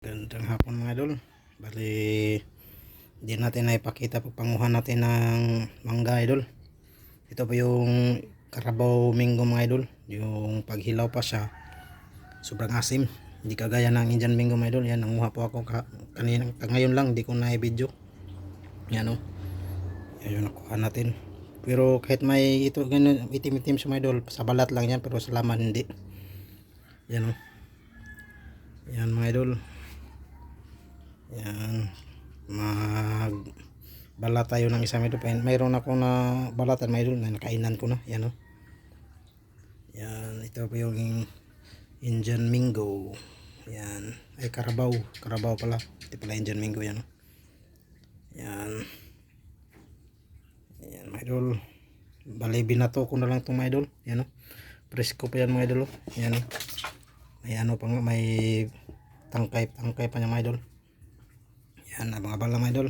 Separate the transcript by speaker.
Speaker 1: Gandang hapon mga idol. Bali, hindi natin na ipakita pagpanguhan natin ng mangga idol. Ito po yung Carabao Mango mga idol. Yung paghilaw pa siya, sobrang asim. Hindi kagaya ng Indian Mango mga idol. Yan, nanguha po ako kanina, ngayon lang, hindi ko na i-video. Yan o. Yan yung nakuha natin. Pero kahit may ito, ganun, itim-itim siya mga idol. Sa balat lang yan, pero sa laman hindi. Yan o. Yan mga idol. Yan, magbalat tayo ng isang idol. Mayroon ako na balatan mga idol na nakainan ko na. Yan o. Yan, ito po yung Indian Mango. Yan, ay Carabao pala. Ito pala Indian Mango yan o. Yan. Yan mga idol. Bali binato ko na lang itong mga idol. Yan o. Presko pa yan mga idol o. Yan o. May ano pa nga, may tangkay pa niya mga idol. Yan, mga bala mga idol.